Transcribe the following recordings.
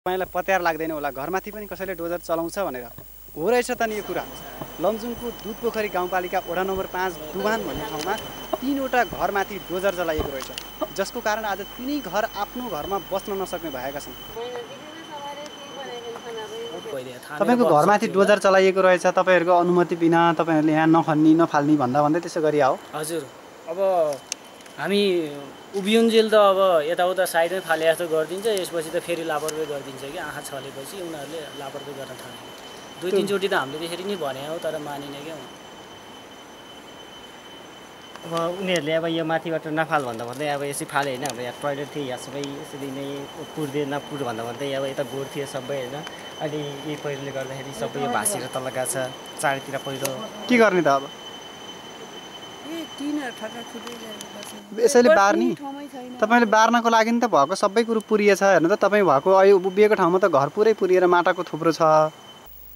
तपाईँलाई पत्यार लाग्दैन होला घरमाथि पनि कसैले डोजर चलाउँछ भनेर। हो रहेछ त नि यो कुरा। लमजुङको दुधपोखरी गाउँपालिका वडा नम्बर 5 दुवान भन्ने ठाउँमा 3वटा घरमाथि डोजर चलाइएको रहेछ, जसको कारण आज तिनै घर आफ्नो घरमा बस्न नसक्ने भएका छन्। तपाईँको घरमाथि डोजर चलाइएको रहेछ, तपाईँहरूको अनुमति बिना तपाईँहरूले यहाँ नखन्नी नफाल्नी भन्दै त्यसो गरी आओ। हजुर, अब हामी उभियुन्जेल त अब यताउता साइडमै फाले जस्तो गरिदिन्छ, यसपछि त फेरि लापरवाही गरिदिन्छ कि आँखा छलेपछि उनीहरूले लापरवाही गर्न थाले। 2-3 चोटि त हामीले त्यसरी नै भने हो, तर मानिने क्या। अब उनीहरूले अब यो माथिबाट नफाल भन्दै अब यसरी फाले होइन। अब यहाँ टोइलेट थियो, यहाँ सबै यसरी नै नपुर भन्दै अब यता गोड थियो सबै होइन। अहिले यही पहिरोले गर्दाखेरि सबै यो भाँसिएर तल गएको छ, चारैतिर पहिरो। के गर्ने त अब? यसैले बार्ने तपाईँले बार्नको लागि त भएको सबै कुरो पुरिएछ। हेर्नु त, तपाईँ भएको अहिले उभिएको ठाउँमा त घर पुरै पुरिएर माटाको थुप्रो छ।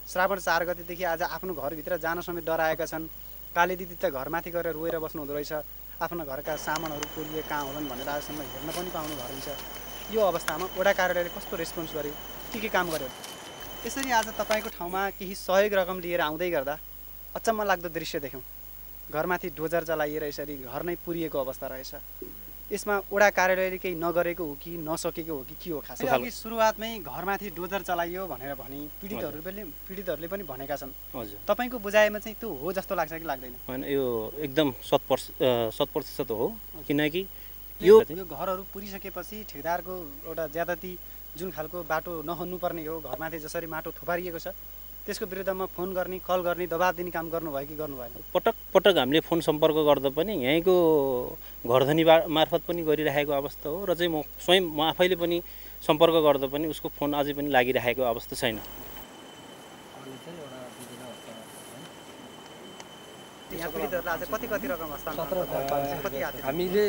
श्रावण 4 गतेदेखि आज आफ्नो घरभित्र जान समेत डराएका छन्। काली दिदी त घरमाथि गएर रोएर बस्नु हुँदो रहेछ। आफ्नो घरका सामानहरू पुरिए कहाँ होलान् भनेर आजसम्म हेर्न पनि पाउनु भएको रहेछ। यो अवस्थामा वडा कार्यालयले कस्तो रेस्पोन्स गर्यो, के काम गर्यो? यसरी आज तपाईँको ठाउँमा केही सहयोग रकम लिएर आउँदै गर्दा अचम्म लाग्दो दृश्य देख्यौँ। घरमाथि डोजर चलाइएर यसरी घर नै पुरिएको अवस्था रहेछ। यसमा वडा कार्यालयले केही नगरेको हो कि नसकेको हो कि के हो? खास अघि सुरुवातमै घरमाथि डोजर चलाइयो भनेर भनी पीडितहरूले पनि भनेका छन्। हजुर, तपाईँको बुझाइमा चाहिँ त्यो हो जस्तो लाग्छ कि लाग्दैन? होइन, यो एकदम 100% हो। किनकि यो घरहरू पुरिसकेपछि ठेकेदारको एउटा ज्यादती जुन खालको बाटो नखन्नुपर्ने हो, घरमाथि जसरी माटो थुपारिएको छ त्यसको विरुद्धमा फोन गर्ने, कल गर्ने, दबाब दिने काम गर्नुभयो कि गर्नु भएन? पटक हामीले फोन सम्पर्क गर्दा पनि यहीँको घरधनी मार्फत पनि गरिरहेको अवस्था हो। र चाहिँ म स्वयं आफैले पनि सम्पर्क गर्दा पनि उसको फोन अझै पनि लागिरहेको अवस्था छैन। हामीले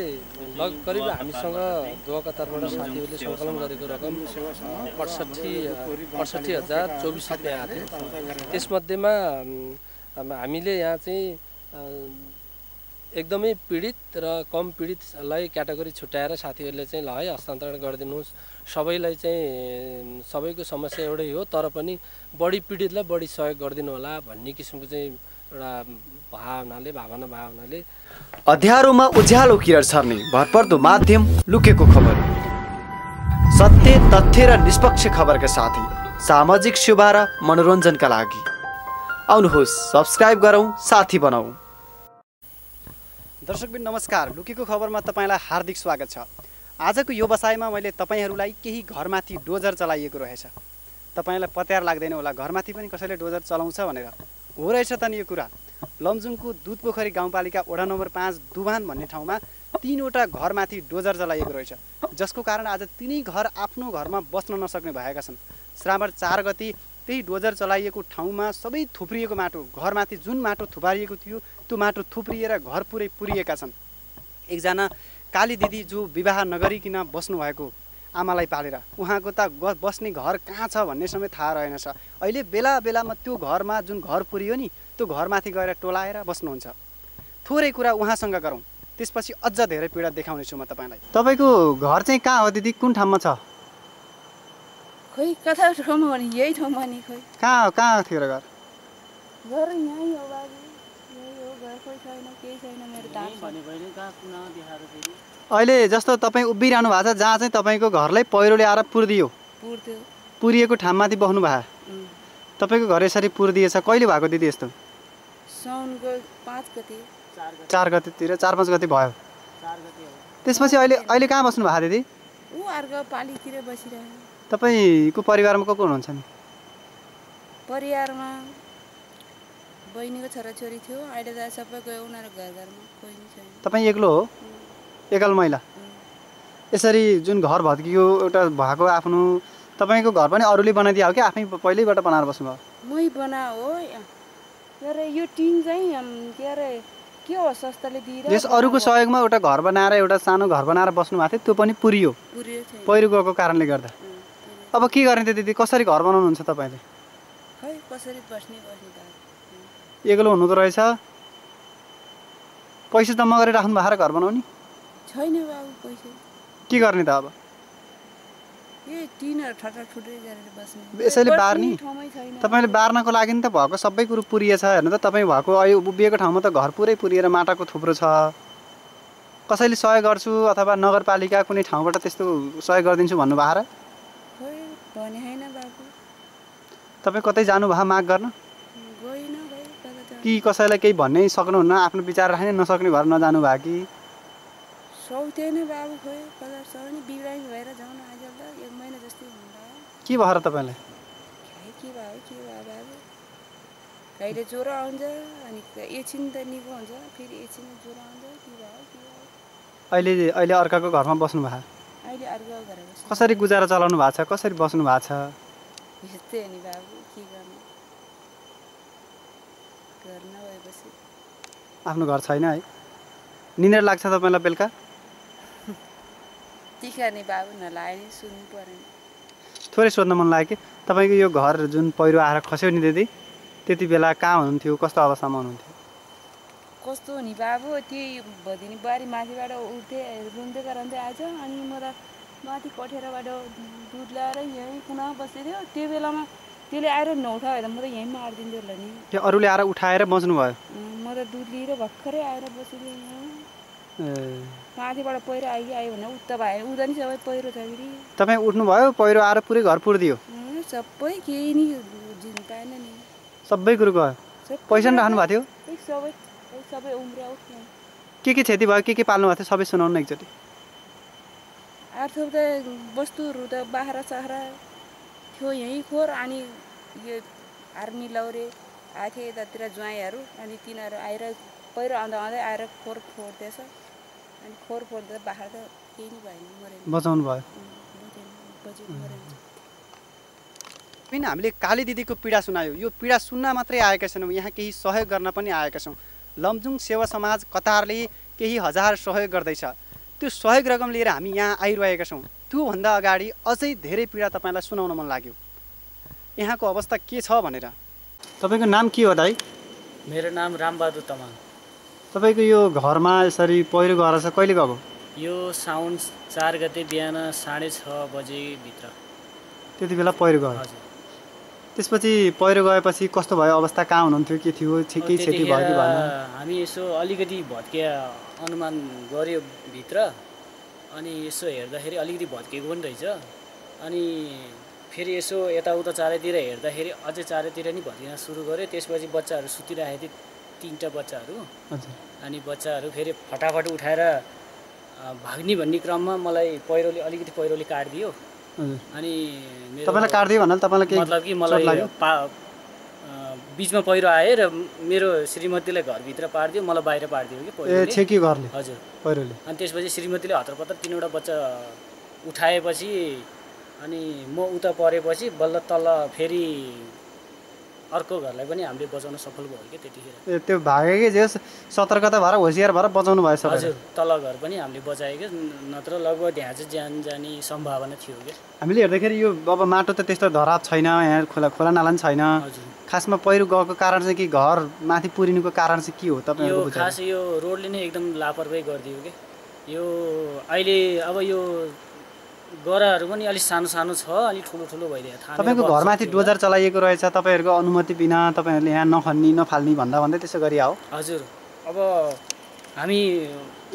करिब हामीसँग दुवाका तर्फबाट साथीहरूले सङ्कलन गरेको रकम 68,024 रुपियाँ आएको थियो। त्यसमध्येमा हामीले यहाँ चाहिँ एकदमै पीडित र कम पीडितलाई क्याटेगोरी छुट्याएर साथीहरूले चाहिँ ल है हस्तान्तरण गरिदिनुहोस्, सबैलाई चाहिँ सबैको समस्या एउटै हो तर पनि बढी पीडितलाई बढी सहयोग गरिदिनु होला भन्ने किसिमको चाहिँ एउटा भावनाले अँध्यारोमा उज्यालो किरण छर्ने भरपर्दो माध्यम लुकेको खबर, सत्य तथ्य र निष्पक्ष खबरका साथै सामाजिक सेवा र मनोरञ्जनका लागि आउनुहोस्, सब्स्क्राइब गरौँ, साथी बनाऊ। दर्शकबिन नमस्कार, लुकेको खबरमा तपाईँलाई हार्दिक स्वागत छ। आजको यो बसाइमा मैले तपाईँहरूलाई केही घरमाथि डोजर चलाइएको रहेछ। तपाईँलाई पत्यार लाग्दैन होला घरमाथि पनि कसैले डोजर चलाउँछ भनेर। हो रहेछ त नि यो कुरा। लमजुङको दुधपोखरी गाउँपालिका वडा नम्बर 5 दुवान भन्ने ठाउँमा 3वटा घरमाथि डोजर चलाइएको रहेछ, जसको कारण आज तिनै घर आफ्नो घरमा बस्न नसक्ने भएका छन्। श्रावण 4 गते त्यही डोजर चलाइएको ठाउँमा सबै थुप्रिएको माटो, घरमाथि जुन माटो थुपारिएको थियो त्यो माटो थुप्रिएर घर पुरै पुरिएका छन्। एकजना काली दिदी जो विवाह नगरिकन बस्नुभएको आमालाई पालेर उहाँको त बस्ने घर कहाँ छ भन्ने समेत थाहा रहेनछ। अहिले बेला बेलामा त्यो घरमा जुन घर पुरियो नि त्यो घरमाथि गएर टोलाएर बस्नुहुन्छ। थोरै कुरा उहाँसँग गरौँ, त्यसपछि अझ धेरै पीडा देखाउनेछु म तपाईँलाई। तपाईँको घर चाहिँ कहाँ हो दिदी, कुन ठाउँमा छ? खोइ कता ठाउँमा हो नि, यही ठाउँमा नि। खोइ कहाँ थियो र घर? घर यही हो बाबु, यही हो घर। कोही छैन, केही छैन मेरो दाम भने बहिनी कहाँ कुना देखाएर फेरि अहिले जस्तो तपाईँ उभिरहनु भएको छ जहाँ चाहिँ तपाईँको घरलाई पहिरोले आएर पुरिएको ठाउँमाथि बस्नु भयो। तपाईँको घर यसरी पुरिदिएछ, कहिले भएको दिदी यस्तो? साउनको 5 गते 4 गतेतिर 4-5 गते भयो। 4 गते हो। त्यसपछि अहिले कहाँ बस्नु भएको दिदी? ऊ अर्को पालीतिर बसिरहेको। तपाईँको परिवारमा को हुनुहुन्छ नि? परिवारमा बहिनीको छोराछोरी थियो, अहिले त सबै गयो उनीहरू घरमा, कोही नि छैन। तपाईँ एक्लो हो, एकल महिला? यसरी जुन घर भत्कियो एउटा भएको आफ्नो, तपाईँको घर पनि अरूले बनाइदियो कि आफै पहिल्यैबाट बनाएर बस्नुभयो? मै बना हो। के अरे यो टिन चाहिँ के हो संस्थाले दिएर यस अरूको सहयोगमा एउटा घर बनाएर एउटा सानो घर बनाएर बस्नु भएको थियो, त्यो पनि पुरियो पहिरो गएको कारणले गर्दा। अब के गर्ने त दिदी, कसरी घर बनाउनुहुन्छ तपाईँले? खै कसरी बस्ने एक्लो हुनु त रहेछ, पैसा जम्मा गरेर राख्नु भएको घर बनाउने छैन बाबु। पैसा के गर्ने त अब? ए टिनहरू ठट्टा ठुट्रै गरेर बस्ने यसैले बार्ने ठाउँमै छैन तपाईँले बार्नको लागि त भएको सबै कुरो पुरिएछ हेर्नु त तपाईँ भएको अहिले उभिएको ठाउँमा त घर पुरै पुरिएर माटाको थुप्रो छ कसैले सहयोग गर्छु अथवा नगरपालिका कुनै ठाउँबाट त्यस्तो सहयोग गरिदिन्छु भन्नुभएको र खोइ भने होइन बाबु तपाईँ कतै जानुभयो माग गर्न गइन भाइ कता जानु कि कसैलाई केही भन्नै सक्नुहुन्न आफ्नो विचार राख्नै नसक्ने भएर नजानु भयो कि सक्दैन बाबु खोइ कता छ नि बिरामी भएर जाउँ आज त 1 महिना जस्तै हुन्छ के भयो र तपाईँलाई के भयो बाबु कहिले ज्वरो आउँछ अनि एकछिन त निको हुन्छ फेरि एकछिन ज्वरो आउँछ के भयो अहिले अहिले अर्काको घरमा बस्नु भएको अहिले अर्को घर बस्छ कसरी गुजारा चलाउनु भएको छ कसरी बस्नु भएको छ यस्तै हो नि बाबु के गर्नु घर नभएपछि आफ्नो घर छैन है निन्द्रा लाग्छ तपाईँलाई बेलुका टिका नि बाबु नलाए नि सुन्नु परेन थोरै सोध्न मन लाग्यो कि तपाईँको यो घर जुन पहिरो आएर खस्यो नि त्यति बेला कहाँ हुनुहुन्थ्यो कस्तो अवस्थामा हुनुहुन्थ्यो कस्तो नि बाबु त्यही भदिनी बारी माथिबाट उठ्दै रुन्दै गराउँदै आएछ अनि म त माथि कठेराबाट दुध ल्याएर यहीँ कुना बसेको त्यो बेलामा त्यसले आएर नउठायो भने म त यहीँ मारिदिन्थ्यो होला नि त्यो अरूले आएर उठाएर बस्नुभयो म त दुध लिएर भर्खरै आएर बसेको माथिबाट पहिरो आयो भने उता भयो उता नि सबै पहिरो छ फेरि तपाईँ उठ्नुभयो पहिरो आएर पुरै घर पुरिदियो सबै केही नि पाएन नि सबै कुरो गयो पैसा पनि राख्नु भएको थियो सबै उम्रिया के क्षति भयो के पाल्नु भएको थियो सबै सुनाउनु एकचोटि आर्थो त वस्तुहरू त बाख्रा साख्रा थियो यहीँ खोर अनि यो आर्मी लौरे आएको थियो यतातिर ज्वाइँहरू अनि तिनीहरू आएर पहिरो आउँदा आएर खोर फोड्दैछ अनि खोर फोड्दा बाख्रा त केही नि भएन मरेन बचाउनु भयो मरेन हामीले काली दिदीको पीडा सुनायो यो पीडा सुन्न मात्रै आएका छैनौँ यहाँ केही सहयोग गर्न पनि आएका छौँ लमजुङ सेवा समाज कतारले केही हजार सहयोग गर्दैछ त्यो सहयोग रकम लिएर हामी यहाँ आइरहेका छौँ त्योभन्दा अगाडि अझै धेरै पीडा तपाईँलाई सुनाउन मन लाग्यो यहाँको अवस्था के छ भनेर तपाईँको नाम के हो दाइ मेरो नाम रामबहादुर तामाङ तपाईँको यो घरमा यसरी पहिरो गएर छ कहिले गएको यो साउन 4 गते बिहान 6:30 बजेभित्र त्यति बेला पहिरो गयो हजुर त्यसपछि पहिरो गएपछि कस्तो भयो अवस्था कहाँ हुनुहुन्थ्यो के थियो केही क्षति भयो कि भएन हामी यसो अलिकति भत्किया अनुमान गऱ्यो भित्र अनि यसो हेर्दाखेरि अलिकति भत्किएको पनि रहेछ अनि फेरि यसो यताउता चारैतिर हेर्दाखेरि अझै चारैतिर नि भत्किन सुरु गऱ्यो त्यसपछि बच्चाहरू सुतिरहेको थियो 3टा बच्चाहरू अनि बच्चाहरू फेरि फटाफट उठाएर भाग्ने भन्ने क्रममा मलाई पहिरोले काटिदियो अनि तपाईलाई काट्दियो भन्नाले तपाईलाई के मतलब कि मलाई बीचमा पहिरो आयो र मेरो श्रीमतीलाई घरभित्र पार्दियो मलाई बाहिर पार्दियो कि पहिरोले छेकी घरले हजुर पहिरोले अनि त्यसपछि श्रीमतीले हतरपत्र 3वटा बच्चा उठाएपछि अनि म उता परेपछि बल्ल तल फेरि अर्को घरलाई पनि हामीले बचाउन सफल भयो कि त्यतिखेर त्यो भागेकै जे सतर्कता भएर होसियार भएर बचाउनु भयो सबै हजुर तल घर पनि हामीले बचायो कि नत्र लगभग त्यहाँ चाहिँ ज्यान जाने सम्भावना थियो कि हामीले हेर्दाखेरि यो अब माटो त त्यस्तो धराप छैन यहाँ खोला नाला पनि छैन खासमा पहिरो गएको कारण चाहिँ कि घर माथि पुरिनुको कारण चाहिँ के हो तपाईहरुको बुझाइ खास यो रोडले नै एकदम लापरवाही गरिदियो कि यो अहिले अब यो गराहरू पनि अलि सानो सानो छ अलि ठुलो भइदियो थाहा तपाईको घरमाथि डोजर चलाइएको रहेछ तपाईहरुको अनुमति बिना तपाईहरुले यहाँ नखन्नी नफाल्नी भन्दै त्यसो गरी आओ हजुर अब हामी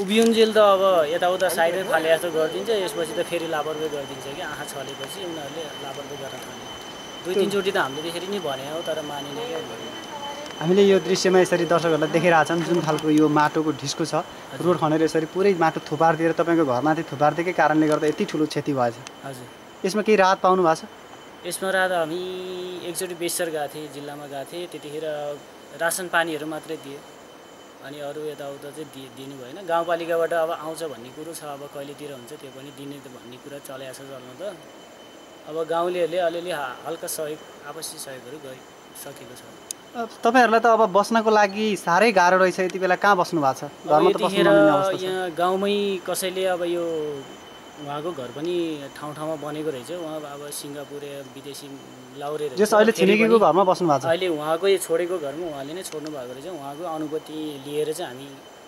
उभियुन्जेल त अब यताउता साइडै फाले जस्तो गरिदिन्छ यसपछि त फेरि लापरवाही गरिदिन्छ कि आँखा छलेपछि उनीहरूले लापरवाही गर्न थाल्यो 2-3 चोटि त हामीले त्यसरी नै भने हो तर मानिने के हामीले यो दृश्यमा यसरी दर्शकहरुलाई देखिरहेछन् जुन खालको यो माटोको ढिस्को छ रोड खनेर यसरी पुरै माटो थुपार्दिएर तपाईको घरमाथि थुपार्दिएकै कारणले गर्दा यति ठुलो क्षति भएछ हजुर यसमा केही राहत पाउनु भएको छ यसमा राहत हामी एकचोटि बेसर गएको थिए जिल्लामा गएको थिए त्यतिखेर रासन पानीहरू मात्रै दिए अनि अरू यताउता चाहिँ दिनु भएन गाउँपालिकाबाट अब आउँछ भन्ने कुरो छ अब कहिलेतिर हुन्छ त्यो पनि दिने त भन्ने कुरा चलेको छ चल्न त अब गाउँलेहरूले अलिअलि हल्का सहयोग आपसी सहयोगहरू गरिसकेको छ तपाईहरुलाई त अब बस्नको लागि साह्रै गाह्रो रहेछ यति बेला कहाँ बस्नु भएको छ घरमा त बस्नु नमिल्ने अवस्था छ यहाँ गाउँमै कसैले अब यो उहाँको घर पनि ठाउँमा बनेको रहेछ उहाँ अब सिङ्गापुर विदेशी लाउरे रहेछ जस अहिले छिमेकीको घरमा बस्नु भएको छ अहिले उहाँकै छोडेको घरमा उहाँले नै छोड्नु भएको रहेछ उहाँको अनुमति लिएर चाहिँ हामी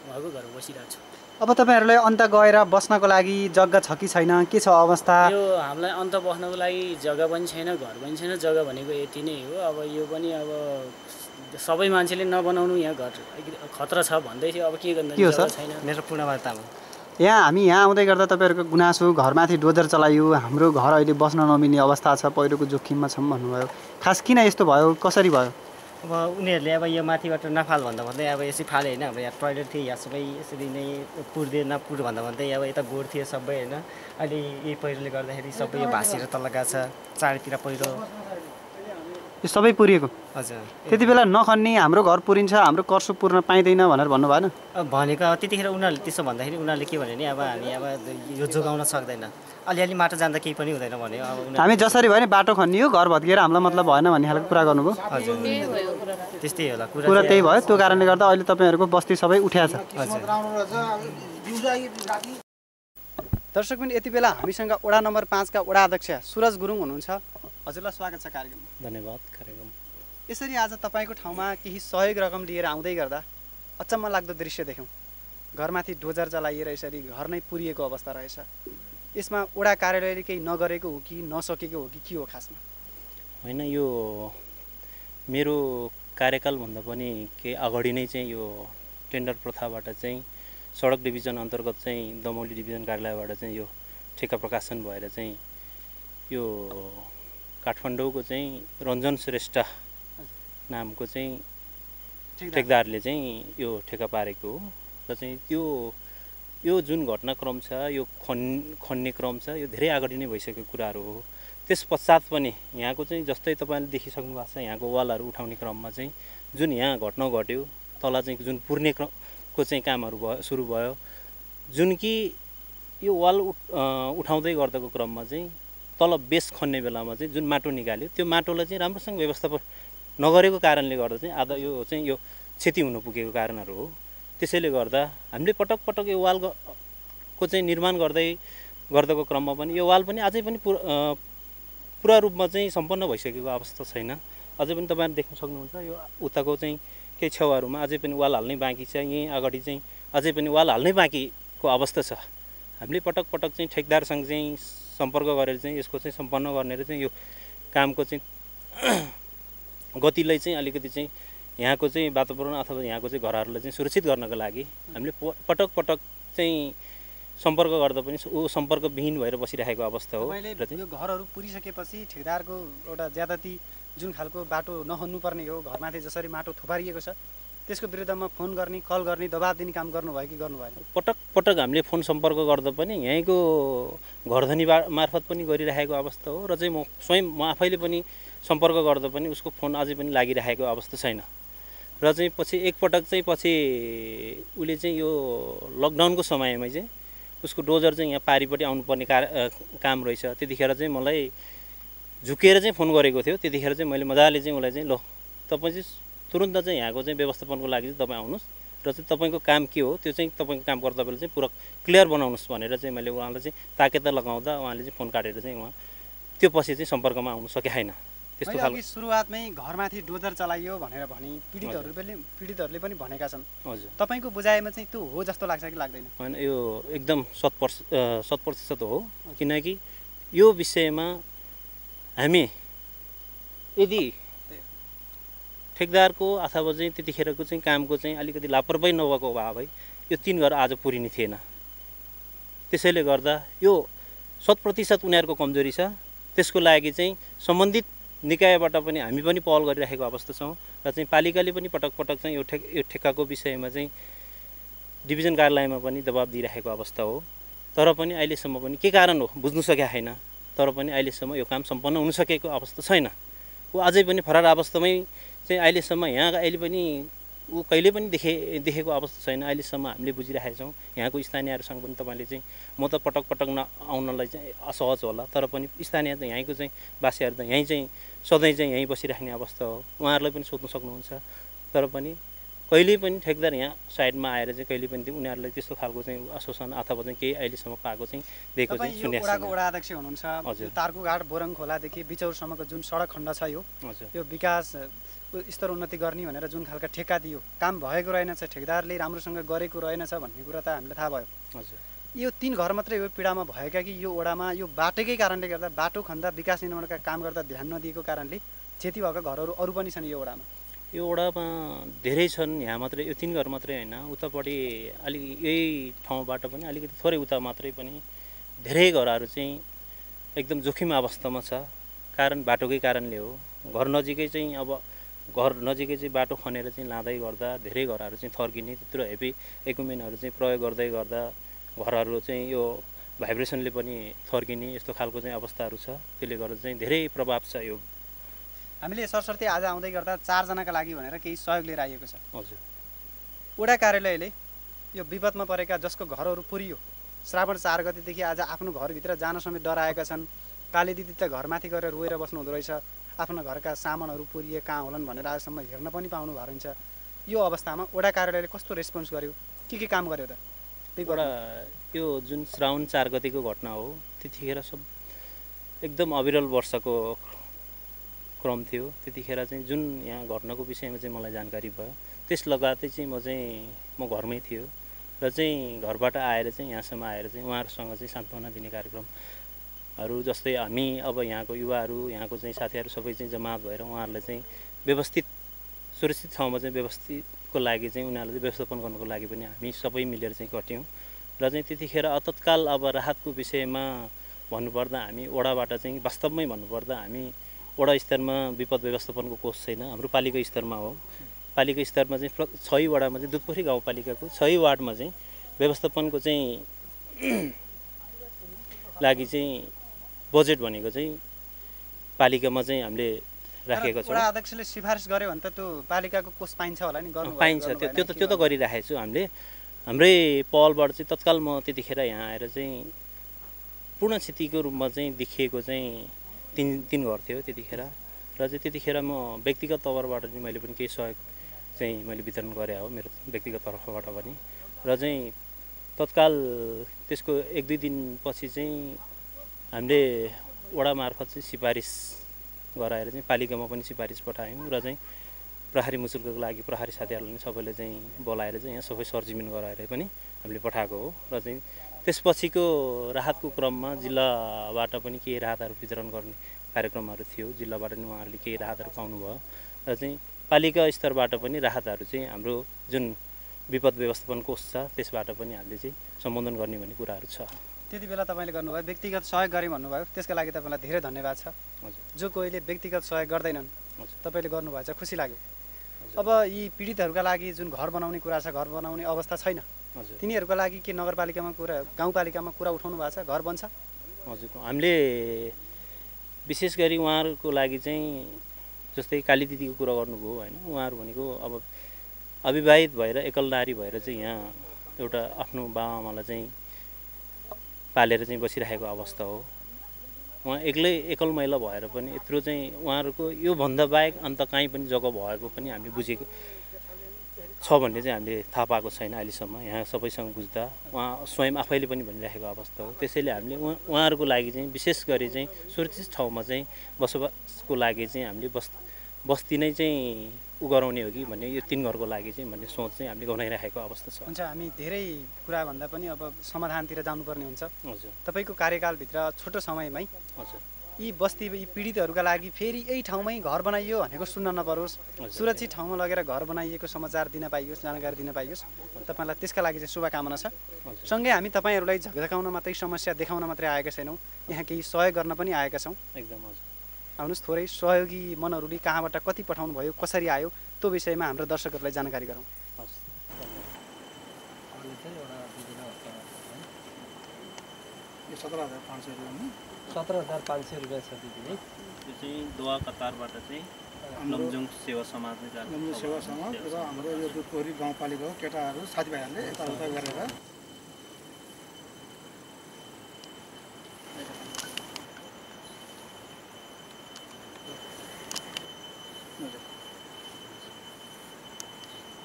उहाँको घरमा बसिरहेको छौँ अब तपाईँहरूलाई अन्त गएर बस्नको लागि जग्गा छ कि छैन, के छ अवस्था? यो हामीलाई अन्त बस्नको लागि जग्गा पनि छैन, घर पनि छैन। जग्गा भनेको यति नै हो। अब यो पनि अब सबै मान्छेले नबनाउनु यहाँ घर खतरा छ भन्दै थियो। अब के गर्नु, के हो सर? छैन। मेरो पूर्णबहादुर तामाङ। हामी यहाँ आउँदै गर्दा तपाईँहरूको गुनासो घरमाथि डोजर चलाइयो, हाम्रो घर अहिले बस्न नमिल्ने अवस्था छ, पहिरोको जोखिममा छौँ भन्नुभयो। खास किन यस्तो भयो, कसरी भयो? अब उनीहरूले अब यो माथिबाट नफाल भन्दा भन्दै अब यसरी फाले होइन। अब यहाँ टोइलेट थियो, यहाँ सबै यसरी नै पुर्दे नपुर भन्दा भन्दै अब यता गोड थियो सबै होइन। अहिले यही पहिरोले गर्दाखेरि सबै यो भाँसिएर तल गएको छ, चारैतिर पहिरो। यो सबै पुरिएको? हजुर। त्यति बेला नखन्ने, हाम्रो घर पुरिन्छ, हाम्रो कर्सो पुर्न पाइँदैन भनेर भन्नु भएन? अब भनेको अब त्यतिखेर उनीहरूले त्यसो भन्दाखेरि उनीहरूले के भन्यो भने अब हामी अब यो जोगाउन सक्दैन, अलिअलि माटो जाँदा केही पनि हुँदैन भन्यो। अब हामी जसरी भयो नि बाटो खनियो, घर भत्किएर हामीलाई मतलब भएन भन्ने खालको कुरा गर्नुभयो? हजुर त्यस्तै होला कुरा त्यही भयो। त्यो कारणले गर्दा अहिले तपाईँहरूको बस्ती सबै उठ्या छ। हजुर। दर्शक पनि यति बेला हामीसँग वडा नम्बर 5 का वडा अध्यक्ष सुरज गुरुङ हुनुहुन्छ। हजुरलाई स्वागत छ कार्यक्रममा। धन्यवाद। कार्यक्रम यसरी आज तपाईँको ठाउँमा केही सहयोग रकम लिएर आउँदै गर्दा अचम्म लाग्दो दृश्य देख्यौँ। घरमाथि डोजर चलाइएर यसरी घर नै पुरिएको अवस्था रहेछ। यसमा वडा कार्यालयले केही नगरेको हो कि नसकेको हो कि के हो खासमा? होइन, यो मेरो कार्यकालभन्दा पनि केही अगाडि नै चाहिँ यो टेन्डर प्रथाबाट चाहिँ सडक डिभिजन अन्तर्गत चाहिँ दमौली डिभिजन कार्यालयबाट चाहिँ यो ठेक्का प्रकाशन भएर चाहिँ यो काठमाडौँको चाहिँ रञ्जन श्रेष्ठ नामको चाहिँ ठेकदारले चाहिँ यो ठेक्का पारेको हो। र चाहिँ यो जुन घटनाक्रम छ, यो खन्ने क्रम छ, यो धेरै अगाडि नै भइसकेको कुराहरू हो। त्यस पश्चात पनि यहाँको चाहिँ जस्तै तपाईँले देखिसक्नु भएको छ, यहाँको वालहरू उठाउने क्रममा चाहिँ जुन यहाँ घटना घट्यो, तल चाहिँ जुन पुर्ने क्रमको चाहिँ कामहरू भयो, सुरु भयो। जुन कि यो वाल उठाउँदै गर्दाको क्रममा चाहिँ तल बेस खन्ने बेलामा चाहिँ जुन माटो निकाल्यो, त्यो माटोलाई चाहिँ राम्रोसँग व्यवस्थापन नगरेको कारणले गर्दा चाहिँ आधा यो चाहिँ यो क्षति हुन पुगेको कारणहरू हो। त्यसैले गर्दा हामीले पटक पटक यो वालको चाहिँ निर्माण गर्दाको क्रममा पनि यो वाल पनि अझै पनि पुरा रूपमा चाहिँ सम्पन्न भइसकेको अवस्था छैन। अझै पनि तपाईँले देख्न सक्नुहुन्छ यो उताको चाहिँ केही छेउहरूमा अझै पनि वाल हाल्नै बाँकी छ। यहीँ अगाडि चाहिँ अझै पनि वाल हाल्नै बाँकीको अवस्था छ। हामीले पटक पटक चाहिँ ठेकदारसँग चाहिँ सम्पर्क गरेर चाहिँ यसको चाहिँ सम्पन्न गर्ने र चाहिँ यो कामको चाहिँ गतिलाई चाहिँ अलिकति चाहिँ यहाँको चाहिँ वातावरण अथवा यहाँको चाहिँ घरहरूलाई चाहिँ सुरक्षित गर्नको लागि हामीले पटक पटक चाहिँ सम्पर्क गर्दा पनि ऊ सम्पर्कविहीन भएर बसिरहेको अवस्था हो। र यो घरहरू पुरिसकेपछि ठेकदारको एउटा ज्यादती जुन खालको बाटो नखन्नुपर्ने हो, घरमाथि जसरी माटो थुपारिएको छ, त्यसको विरुद्धमा फोन गर्ने, कल गर्ने, दबाब दिने काम गर्नुभयो कि गर्नु भएन? पटक पटक हामीले फोन सम्पर्क गर्दा पनि यहीँको घरधनी मार्फत पनि गरिरहेको अवस्था हो। र चाहिँ म आफैले पनि सम्पर्क गर्दा पनि उसको फोन अझै पनि लागिरहेको अवस्था छैन। र चाहिँ पछि एकपटक चाहिँ पछि उसले चाहिँ यो लकडाउनको समयमा चाहिँ उसको डोजर चाहिँ यहाँ पारिपट्टि आउनुपर्ने काम रहेछ। त्यतिखेर चाहिँ मलाई झुकेर चाहिँ फोन गरेको थियो। त्यतिखेर चाहिँ मैले मजाले चाहिँ उसलाई चाहिँ ल तपाईँ चाहिँ तुरुन्त चाहिँ यहाँको चाहिँ व्यवस्थापनको लागि चाहिँ तपाईँ आउनुहोस् र चाहिँ तपाईँको काम के हो त्यो चाहिँ तपाईँको काम गर्दा बेला चाहिँ पुरा क्लियर बनाउनुहोस् भनेर चाहिँ मैले उहाँलाई चाहिँ ताकेता लगाउँदा उहाँले चाहिँ फोन काटेर चाहिँ उहाँ त्यो पछि चाहिँ सम्पर्कमा आउनु सके छैन। त्यस्तो खालको सुरुवातमै घरमाथि डोजर चलाइयो भनेर भनी पीडितहरूले पनि भनेका छन्। हजुर, तपाईँको बुझाइमा चाहिँ त्यो हो जस्तो लाग्छ कि लाग्दैन? होइन, यो एकदम 100% हो। किनकि यो विषयमा हामी यदि ठेकदारको अथवा चाहिँ त्यतिखेरको चाहिँ कामको चाहिँ अलिकति लापरवाही नभएको भए यो 3 घर आज पुरिने थिएन। त्यसैले गर्दा यो 100% उनीहरूको कमजोरी छ। त्यसको लागि चाहिँ सम्बन्धित निकायबाट पनि हामी पनि पहल गरिरहेको अवस्था छौँ। र चाहिँ पालिकाले पनि पटक पटक चाहिँ यो ठेक्काको विषयमा चाहिँ डिभिजन कार्यालयमा पनि दबाब दिइरहेको अवस्था हो। तर पनि अहिलेसम्म पनि के कारण हो बुझ्नु सकेका छैन। तर पनि अहिलेसम्म यो काम सम्पन्न हुन सकेको अवस्था छैन। ऊ अझै पनि फरार अवस्थामै चाहिँ अहिलेसम्म यहाँ अहिले पनि ऊ कहिले पनि देखेको अवस्था छैन। अहिलेसम्म हामीले बुझिरहेका छौँ। यहाँको स्थानीयहरूसँग पनि तपाईँले चाहिँ म त पटक पटक आउनलाई चाहिँ असहज होला। तर पनि स्थानीय त यहीँको चाहिँ वासीहरू त यहीँ चाहिँ सधैँ चाहिँ यहीँ बसिराख्ने अवस्था हो। उहाँहरूलाई पनि सोध्न सक्नुहुन्छ। तर पनि कहिले पनि ठेकदार यहाँ साइडमा आएर चाहिँ कहिले पनि उनीहरूलाई त्यस्तो खालको चाहिँ आश्वासन अथवा चाहिँ केही अहिलेसम्म पाएको चाहिँ दिएको चाहिँ सुनेको वडाको छैन। वडा अध्यक्ष हुनुहुन्छ। हजुर। तार्कुघाट बोरङ खोलादेखि बिचौरसम्मको जुन सडक खण्ड छ हजुर यो विकास स्तर उन्नति गर्ने भनेर जुन खालका ठेक्का दियो काम भएको रहेनछ, ठेकदारले राम्रोसँग गरेको रहेनछ भन्ने कुरा त हामीलाई थाहा भयो। हजुर यो 3 घर मात्रै हो पीडामा भएका कि यो वडामा यो बाटोकै कारणले गर्दा बाटो खन्दा विकास निर्माणका काम गर्दा ध्यान नदिएको कारणले क्षति भएका घरहरू अरू पनि छन् यो वडामा? यो वडामा धेरै छन्, यहाँ मात्रै यो 3 घर मात्रै होइन, उतापट्टि अलि यही ठाउँबाट पनि अलिकति थोरै उता मात्रै पनि धेरै घरहरू चाहिँ एकदम जोखिम अवस्थामा छ। कारण बाटोकै कारणले हो। घर नजिकै चाहिँ बाटो खनेर चाहिँ लाँदै गर्दा धेरै घरहरू चाहिँ थर्किने, त्यत्रो हेभी इक्विपमेन्टहरू चाहिँ प्रयोग गर्दै गर्दा घरहरू चाहिँ यो भाइब्रेसनले पनि थर्किने यस्तो खालको चाहिँ अवस्थाहरू छ। त्यसले गर्दा चाहिँ धेरै प्रभाव छ यो। हामीले सरसर्ती आज आउँदै गर्दा 4 जनाका लागि भनेर केही सहयोग लिएर आइएको छ। हजुर वडा कार्यालयले यो विपदमा परेका जसको घरहरू पुरियो, श्रावण 4 गतेदेखि आज आफ्नो घरभित्र जान समेत डराएका छन्। काली दिदी त घरमाथि गएर रोएर बस्नु हुँदो रहेछ। आफ्नो घरका सामानहरू पुरिए कहाँ होलान् भनेर आजसम्म हेर्न पनि पाउनु भएको रहन्छ। यो अवस्थामा वडा कार्यालयले कस्तो रेस्पोन्स गर्यो, के काम गर्यो त? एउटा यो जुन श्रावण 4 गतेको घटना हो, त्यतिखेर सब एकदम अविरल वर्षको क्रम थियो। त्यतिखेर चाहिँ जुन यहाँ घटनाको विषयमा चाहिँ मलाई जानकारी भयो, त्यस लगातै चाहिँ म घरमै थियो र चाहिँ घरबाट आएर चाहिँ यहाँसम्म आएर चाहिँ उहाँहरूसँग चाहिँ सान्त्वना दिने कार्यक्रमहरू, जस्तै हामी अब यहाँको युवाहरू, यहाँको चाहिँ साथीहरू सबै चाहिँ जमात भएर उहाँहरूलाई चाहिँ व्यवस्थित सुरक्षित ठाउँमा चाहिँ व्यवस्थितको लागि चाहिँ उनीहरूलाई व्यवस्थापन गर्नको लागि पनि हामी सबै मिलेर चाहिँ गट्यौँ। र चाहिँ त्यतिखेर तत्काल अब राहतको विषयमा भन्नुपर्दा हामी वडाबाट चाहिँ वास्तवमै भन्नुपर्दा हामी वडा स्तरमा विपद व्यवस्थापनको कोष छैन, हाम्रो पालिका स्तरमा हो। पालिका स्तरमा चाहिँ 6 वडामा चाहिँ दुधपोखरी गाउँपालिकाको 6 वार्डमा चाहिँ व्यवस्थापनको चाहिँ लागि चाहिँ बजेट भनेको चाहिँ पालिकामा चाहिँ हामीले राखेको छौँ। वडा अध्यक्षले सिफारिस गर्यो भने त त्यो पालिकाको कोष पाइन्छ होला नि? पाइन्छ, त्यो त गरिराखेको छु हामीले। हाम्रै पहलबाट चाहिँ तत्काल म त्यतिखेर यहाँ आएर चाहिँ पूर्ण क्षतिको रूपमा चाहिँ देखिएको चाहिँ 3 घर थियो त्यतिखेर। र चाहिँ त्यतिखेर म व्यक्तिगत तवरबाट चाहिँ मैले पनि केही सहयोग चाहिँ मैले वितरण गरेँ हो, मेरो व्यक्तिगत तर्फबाट पनि। र चाहिँ तत्काल त्यसको 1-2 दिनपछि चाहिँ हामीले वडा मार्फत चाहिँ सिफारिस गराएर चाहिँ पालिकामा पनि सिफारिस पठायौँ। र चाहिँ प्रहरी मुचुल्कोको लागि प्रहरी साथीहरूलाई सबैले चाहिँ बोलाएर चाहिँ यहाँ सबै सरजिमिन गराएर पनि हामीले पठाएको हो। र चाहिँ त्यसपछिको राहतको क्रममा जिल्लाबाट पनि केही राहतहरू वितरण गर्ने कार्यक्रमहरू थियो। जिल्लाबाट नि उहाँहरूले केही राहतहरू पाउनुभयो। र चाहिँ पालिका स्तरबाट पनि राहतहरू चाहिँ हाम्रो जुन विपद व्यवस्थापन कोष छ त्यसबाट पनि हामीले चाहिँ सम्बोधन गर्ने भन्ने कुराहरू छ। त्यति बेला तपाईँले गर्नुभयो, व्यक्तिगत सहयोग गरेँ भन्नुभयो, त्यसका लागि तपाईँलाई धेरै धन्यवाद छ। हजुर जो कोहीले व्यक्तिगत सहयोग गर्दैनन्, हजुर तपाईँले गर्नुभएछ, खुसी लाग्यो। अब यी पीडितहरूका लागि जुन घर बनाउने कुरा छ, घर बनाउने अवस्था छैन, हजुर तिनीहरूका लागि के नगरपालिकामा कुरा, गाउँपालिकामा कुरा उठाउनु भएको छ? घर बन्छ? हजुर हामीले विशेष गरी उहाँहरूको लागि चाहिँ जस्तै काली दिदीको कुरा गर्नुभयो होइन, उहाँहरू भनेको अब अविवाहित भएर एकल नारी भएर चाहिँ यहाँ एउटा आफ्नो बाबाआमालाई चाहिँ पालेर चाहिँ बसिरहेको अवस्था हो। उहाँ एकल महिला भएर पनि यत्रो चाहिँ उहाँहरूको योभन्दा बाहेक अन्त कहीँ पनि जग्गा भएको पनि हामीले बुझेको छ भन्ने चाहिँ हामीले थाहा पाएको छैन अहिलेसम्म। यहाँ सबैसँग बुझ्दा उहाँ स्वयं आफैले पनि भनिराखेको अवस्था हो। त्यसैले हामीले उहाँहरूको लागि चाहिँ विशेष गरी चाहिँ सुरक्षित ठाउँमा चाहिँ बसोबासको लागि चाहिँ हामीले बस्ती नै चाहिँ गराउने हो कि भन्ने, यो 3 घरको लागि चाहिँ भन्ने सोच चाहिँ हामीले बनाइराखेको अवस्था छ। हुन्छ, हामी धेरै कुरा भन्दा पनि अब समाधानतिर जानुपर्ने हुन्छ। हजुर तपाईँको कार्यकालभित्र छोटो समयमै हजुर यी बस्ती, यी पीडितहरूका लागि फेरि यही ठाउँमै घर बनाइयो भनेको सुन्न नपरोस्, सुरक्षित ठाउँमा लगेर घर बनाइएको समाचार दिन पाइयोस्, जानकारी दिन पाइयोस्। तपाईँलाई त्यसका लागि चाहिँ शुभकामना छ। सँगै हामी तपाईँहरूलाई झकझकाउन मात्रै, समस्या देखाउन मात्रै आएका छैनौँ, यहाँ केही सहयोग गर्न पनि आएका छौँ। एकदम हजुर। आउनुहोस्, थोरै सहयोगी मनहरूले कहाँबाट कति पठाउनु भयो, कसरी आयो, त्यो विषयमा हाम्रो दर्शकहरूलाई जानकारी गरौँ। हस् 17,500 रुपियाँ छ दिदी है। यो चाहिँ दोहा कतारबाट चाहिँ लमजुङ सेवा समाजले लमजुङ सेवा समाज र हाम्रो यो दुधपोखरी गाउँपालिकाको केटाहरू साथीभाइहरूले यताउता गरेर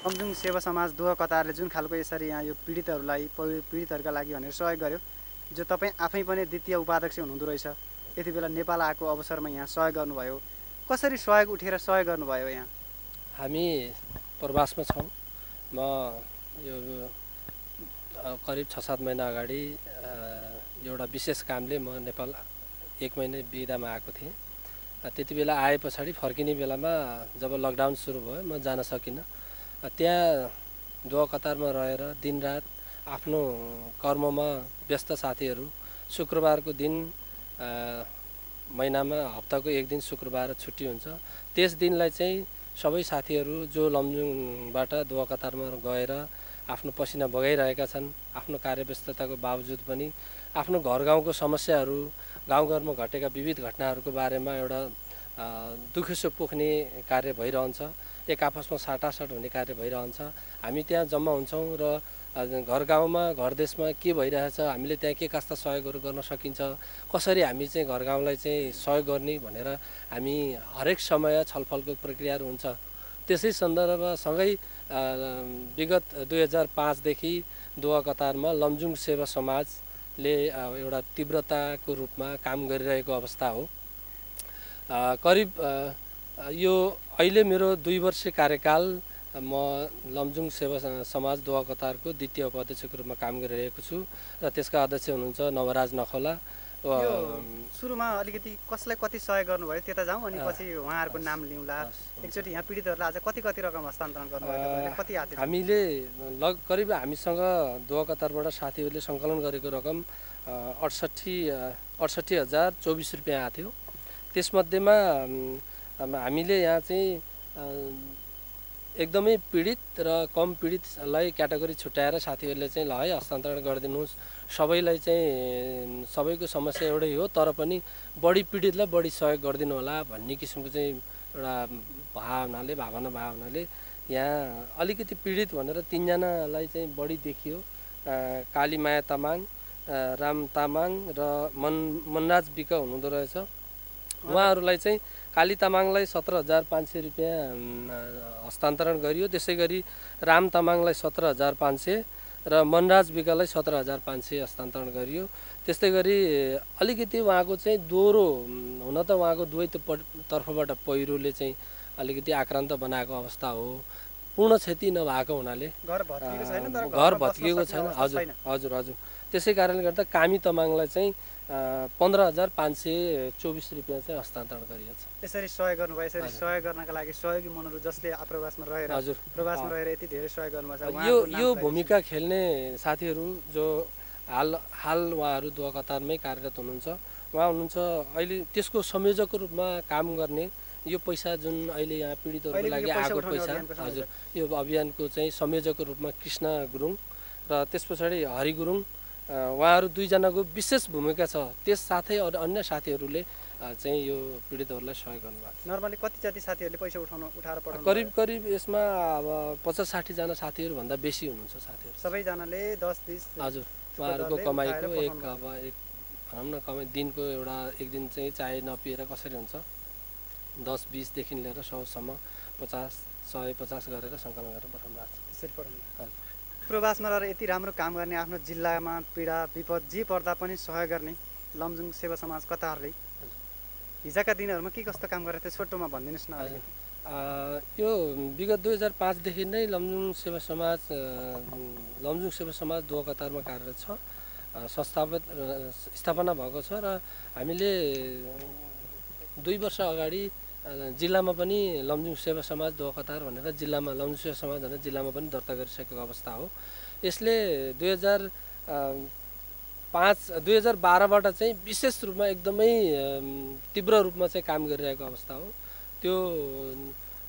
लमजुङ सेवा समाज दुह कतारले जुन खालको यसरी यहाँ यो पीडितहरूका लागि भनेर सहयोग गर्यो, जो तपाईँ आफै पनि द्वितीय उपाध्यक्ष हुनुहुँदो रहेछ, यति बेला नेपाल आएको अवसरमा यहाँ सहयोग गर्नुभयो, कसरी सहयोग उठेर सहयोग गर्नुभयो? यहाँ हामी प्रवासमा छौँ। म यो करिब 6-7 महिना अगाडि एउटा विशेष कामले म नेपाल 1 महिना बिदामा आएको थिएँ। त्यति बेला आए पछाडि फर्किने बेलामा जब लकडाउन सुरु भयो म जान सकिनँ। त्यहाँ दुह कतारमा रहेर दिनरात आफ्नो कर्ममा व्यस्त साथीहरू, शुक्रबारको दिन महिनामा हप्ताको 1 दिन शुक्रबार छुट्टी हुन्छ, त्यस दिनलाई चाहिँ सबै साथीहरू जो लमजुङबाट दुह कतारमा गएर आफ्नो पसिना बगाइरहेका छन्, आफ्नो कार्यव्यस्तताको बावजुद पनि आफ्नो घर गाउँको समस्याहरू, गाउँघरमा घटेका विविध घटनाहरूको बारेमा एउटा दुखेसो पोख्ने कार्य भइरहन्छ, एक आपसमा साटासाट हुने कार्य भइरहन्छ। हामी त्यहाँ जम्मा हुन्छौँ र घर गाउँमा, घर देशमा के भइरहेछ, हामीले त्यहाँ के कस्ता सहयोगहरू गर्न सकिन्छ, कसरी हामी चाहिँ घर गाउँलाई चाहिँ सहयोग गर्ने भनेर हामी हरेक समय छलफलको प्रक्रियाहरू हुन्छ। त्यसै सन्दर्भसँगै विगत 2005 देखि दुह कतारमा लमजुङ सेवा समाजले एउटा तीव्रताको रूपमा काम गरिरहेको अवस्था हो। करिब यो अहिले मेरो 2 वर्षे कार्यकाल म लमजुङ सेवा समाज दुह कतारको द्वितीय उपाध्यक्षको रूपमा काम गरिरहेको छु र त्यसका अध्यक्ष हुनुहुन्छ नवराज नखोला। सुरुमा अलिकति कसलाई कति सहयोग गर्नुभयो त्यता जाउँ, अनि पछि उहाँहरूको नाम लिउँला। एकचोटि यहाँ पीडितहरूलाई आज कति रकम हस्तान्तरण गर्नुभयो, कति आएको? हामीले करिब हामीसँग दुह कतारबाट साथीहरूले सङ्कलन गरेको रकम 68,024 रुपियाँ आएको थियो। त्यसमध्येमा हामीले यहाँ चाहिँ एकदमै पीडित र कम पीडितलाई क्याटेगोरी छुट्याएर साथीहरूले चाहिँ ल है हस्तान्तरण गरिदिनुहोस्, सबैलाई चाहिँ सबैको समस्या एउटै हो तर पनि बढी पीडितलाई बढी सहयोग गरिदिनु होला भन्ने किसिमको चाहिँ एउटा भावनाले यहाँ अलिकति पीडित भनेर 3 जनालाई चाहिँ बढी देखियो। कालीमाया तामाङ, राम तामाङ र मनराज विक हुनुहुँदो रहेछ। उहाँहरूलाई चाहिँ काली तामाङलाई 17,500 रुपियाँ हस्तान्तरण गरियो। त्यसै गरी राम तामाङलाई 17,500 र मनराज विकलाई 17,500 हस्तान्तरण गरियो। त्यस्तै गरी अलिकति उहाँको चाहिँ दोहोरो हुन त उहाँको दुवै तर्फबाट पहिरोले चाहिँ अलिकति आक्रान्त बनाएको अवस्था हो। पूर्ण क्षति नभएको हुनाले घर भत्किएको छैन। हजुर। त्यसै कारणले गर्दा कामी तामाङलाई चाहिँ 15,524 रुपियाँ चाहिँ हस्तान्तरण गरिएको छ। यसरी सहयोग गर्नुभयो। यसरी सहयोग गर्नका लागि सहयोगी मनहरू जसले प्रवासमा रहेर यति धेरै सहयोग गर्नुभएको छ, यो भूमिका खेल्ने साथीहरू जो हाल उहाँहरू दुह कतारमै कार्यरत हुनुहुन्छ, उहाँ हुनुहुन्छ अहिले त्यसको संयोजकको रूपमा काम गर्ने। यो पैसा जुन अहिले यहाँ पीडितहरूको लागि आएको पैसा, हजुर, यो अभियानको चाहिँ संयोजकको रूपमा कृष्ण गुरुङ र त्यस पछाडि हरि गुरुङ, उहाँहरू 2 जनाको विशेष भूमिका छ। त्यस साथै अन्य साथीहरूले चाहिँ यो पीडितहरूलाई सहयोग गर्नुभएको छ। नर्मली कति जति साथीहरूले पैसा उठाएर पठाउनु? करिब यसमा अब 50-60 जना साथीहरू भन्दा बेसी हुनुहुन्छ साथीहरू। सबैजनाले 10-20? हजुर। उहाँहरूको कमाइको एक भनौँ न कमाइ दिनको एउटा एक दिन चाहिँ चाय नपिएर कसरी हुन्छ 10-20 देखि लिएर 100सम्म 50-150 गरेर सङ्कलन गरेर पठाउनु भएको छ। त्यसरी पठाउनु। हजुर। प्रवासमा रहेर यति राम्रो काम गर्ने, आफ्नो जिल्लामा पीडा विपद जे पर्दा पनि सहयोग गर्ने लमजुङ सेवा समाज कतारले हिजोका दिनहरूमा के कस्तो काम गरेको थियो छोटोमा भनिदिनुहोस् न। यो विगत 2005 देखि नै लमजुङ सेवा समाज दुह कतारमा कार्यरत छ, स्थापना भएको छ र हामीले 2 वर्ष अगाडि जिल्लामा पनि लमजुङ सेवा समाज दुह कतार भनेर जिल्लामा लमजुङ सेवा समाज भनेर जिल्लामा पनि दर्ता गरिसकेको अवस्था हो। यसले 2012बाट चाहिँ विशेष रूपमा एकदमै तीव्र रूपमा चाहिँ काम गरिरहेको अवस्था हो। त्यो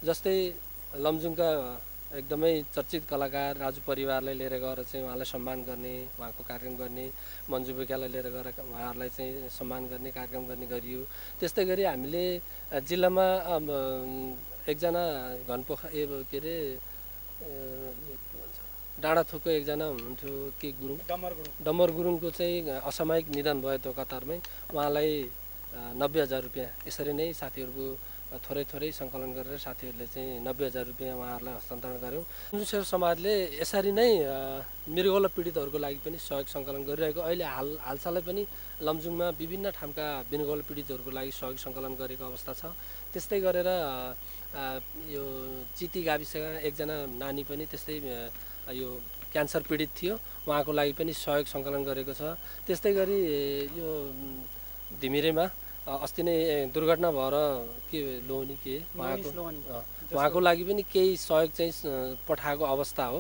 जस्तै लमजुङका एकदमै चर्चित कलाकार राजु परिवारलाई लिएर गएर चाहिँ उहाँलाई सम्मान गर्ने, उहाँको कार्यक्रम गर्ने, मन्जु बोक्यालाई लिएर गएर उहाँहरूलाई चाहिँ सम्मान गर्ने कार्यक्रम गर्ने गरियो। त्यस्तै गरी हामीले जिल्लामा एकजना डाँडाथोकको एकजना हुनुहुन्थ्यो डम्बर गुरुङको चाहिँ असामयिक निधन भयो त्यो कतारमै। उहाँलाई 90,000 रुपियाँ यसरी नै साथीहरूको थोरै थोरै सङ्कलन गरेर साथीहरूले चाहिँ 90,000 रुपियाँ उहाँहरूलाई हस्तान्तरण गऱ्यौँ। लमजुङ सेवा समाजले यसरी नै मृगौला पीडितहरूको लागि पनि सहयोग सङ्कलन गरिरहेको अहिले हालसालै पनि लमजुङमा विभिन्न ठाउँका मृगौला पीडितहरूको लागि सहयोग सङ्कलन गरेको अवस्था छ। त्यस्तै गरेर यो चिती गाविसका एकजना नानी पनि त्यस्तै यो क्यान्सर पीडित थियो, उहाँको लागि पनि सहयोग सङ्कलन गरेको छ। त्यस्तै गरी यो धिमिरेमा अस्ति नै दुर्घटना भएर के लोहनी के उहाँको लागि पनि केही सहयोग चाहिँ पठाएको अवस्था हो।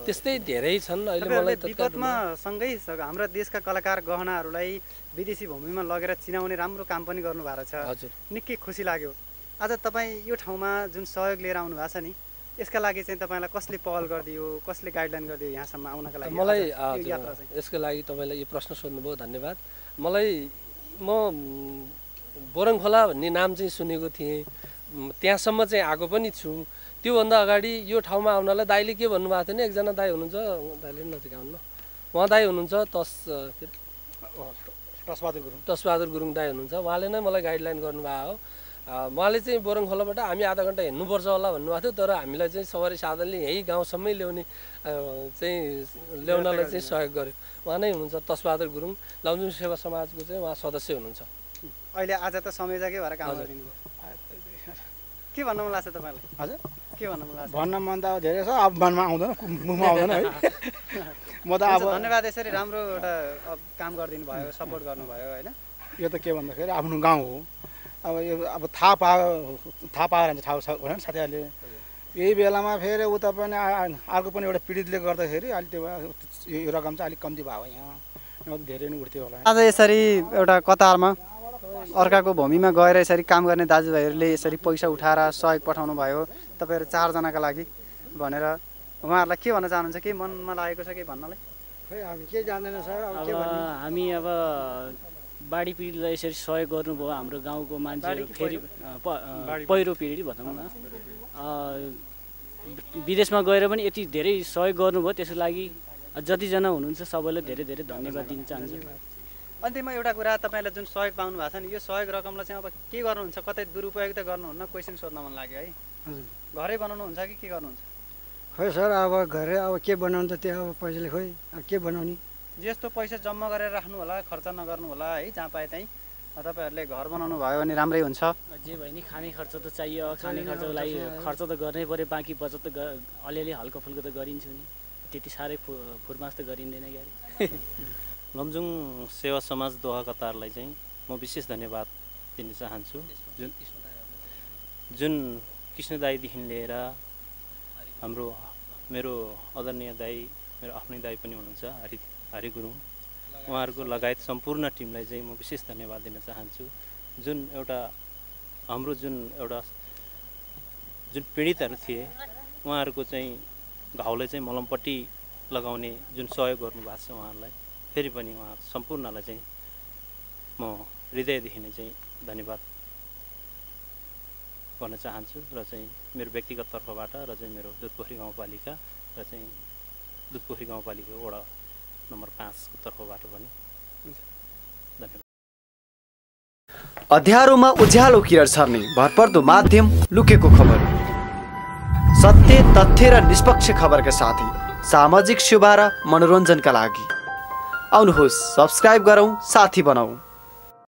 त्यस्तै धेरै छन्। अहिले मलाई विपदमा सँगै हाम्रा देशका कलाकार गहनाहरूलाई विदेशी भूमिमा लगेर चिनाउने राम्रो काम पनि गर्नुभएको छ। हजुर, निकै खुसी लाग्यो। आज तपाईँ यो ठाउँमा जुन सहयोग लिएर आउनु भएको छ नि, यसका लागि चाहिँ तपाईँलाई कसले पहल गरिदियो, कसले गाइडलाइन गरिदियो यहाँसम्म आउनका लागि? मलाई यसको लागि तपाईँलाई यो प्रश्न सोध्नुभयो, धन्यवाद। म बोरङखोला भन्ने नाम चाहिँ सुनेको थिएँ, त्यहाँसम्म चाहिँ आएको पनि छु। त्योभन्दा अगाडि यो ठाउँमा आउनलाई दाइले के भन्नुभएको थियो नि, एकजना दाइ हुनुहुन्छ, दाइले नजिक आउनु, उहाँ दाइ हुनुहुन्छ तसबहादुर गुरुङ दाइ हुनुहुन्छ। उहाँले नै मलाई गाइडलाइन गर्नुभएको हो। उहाँले चाहिँ बोरङखोलाबाट हामी आधा घन्टा हिँड्नुपर्छ होला भन्नुभएको थियो, तर हामीलाई चाहिँ सवारी साधनले यहीँ गाउँसम्मै ल्याउनलाई चाहिँ सहयोग गर्यो। उहाँ नै हुनुहुन्छ तसबहादुर गुरुङ, लमजुङ सेवा समाजको चाहिँ उहाँ सदस्य हुनुहुन्छ। अहिले आज त संयोजकै भएर काम गरिदिनु भयो। के भन्न मन लाग्छ तपाईँलाई? हजुर, के भन्न मन लाग्छ? भन्न मन त धेरै छ, अब मनमा आउँदैन, मुखमा आउँदैन है। म त अब धन्यवाद, यसरी राम्रो एउटा काम गरिदिनु भयो, सपोर्ट गर्नुभयो होइन। यो त के भन्दाखेरि आफ्नो गाउँ हो। अब थाहा पाएर हुन्छ ठाउँ छ होइन साथीहरूले। यही बेलामा फेरि उता पनि अर्को पनि एउटा पीडितले गर्दाखेरि अलिक त्यो यो रकम चाहिँ अलिक कम्ती भयो यहाँ, धेरै नै उठ्थ्यो होला। आज यसरी एउटा कतारमा अर्काको भूमिमा गएर यसरी काम गर्ने दाजुभाइहरूले यसरी पैसा उठाएर सहयोग पठाउनु भयो तपाईँहरू 4 जनाका लागि भनेर, उहाँहरूलाई के भन्न चाहनुहुन्छ? के मनमा लागेको छ के भन्नलाई? खै हामी के जान्दैन सर, अब के भन्नु। हामी अब बाढी पीडितलाई यसरी सहयोग गर्नुभयो हाम्रो गाउँको मान्छेहरू, फेरि पहिरो पीडित भनौँ न, विदेशमा गएर पनि यति धेरै सहयोग गर्नुभयो, त्यसको लागि जतिजना हुनुहुन्छ सबैलाई धेरै धेरै धन्यवाद दिन चाहन्छु। अन्त्यमा एउटा कुरा, तपाईँले जुन सहयोग पाउनु भएको छ नि, यो सहयोग रकमलाई चाहिँ अब के गर्नुहुन्छ? कतै दुरुपयोग त गर्नुहुन्न? क्वेसन सोध्न मन लाग्यो है। घरै बनाउनुहुन्छ कि के गर्नुहुन्छ? खै सर, अब घरै अब के बनाउनु त त्यो अब पैसाले खोइ अब के बनाउने। जस्तो पैसा जम्मा गरेर राख्नु होला, खर्च नगर्नु होला है, जहाँ पाए त्यहीँ। तपाईँहरूले घर बनाउनु भयो भने राम्रै हुन्छ। जे भयो नि खाने खर्च त चाहियो, खाने खर्चको लागि खर्च त गर्नै पऱ्यो, बाँकी बचत त अलिअलि हल्का फुल्का त गरिन्छ नि, त्यति साह्रै फुर्मास त गरिँदैन क्यारे। लमजुङ सेवा समाज दोहा कतारलाई चाहिँ म विशेष धन्यवाद दिन चाहन्छु। जुन कृष्ण दाईदेखि लिएर मेरो आदरणीय दाई, मेरो आफ्नै दाई पनि हुनुहुन्छ हरि गुरुङ, उहाँहरूको लगायत सम्पूर्ण टिमलाई चाहिँ म विशेष धन्यवाद दिन चाहन्छु। जुन पीडितहरू थिए उहाँहरूको चाहिँ घाउलाई चाहिँ मलमपट्टी लगाउने जुन सहयोग गर्नुभएको छ उहाँहरूलाई फेरि पनि उहाँ सम्पूर्णलाई चाहिँ म हृदयदेखि नै चाहिँ धन्यवाद गर्न चाहन्छु। र चाहिँ मेरो व्यक्तिगत तर्फबाट र चाहिँ मेरो दुधपोखरी गाउँपालिका र चाहिँ दुधपोखरी गाउँपालिका वडा नम्बर 5 को तर्फबाट पनि धन्यवाद। अँध्यारोमा उज्यालो किरण छर्ने भरपर्दो माध्यम लुकेको खबर, सत्य तथ्य र निष्पक्ष खबरका साथै सामाजिक सेवा र मनोरञ्जनका लागि आउनुहोस्, सब्स्क्राइब गरौँ, साथी बनाऊ।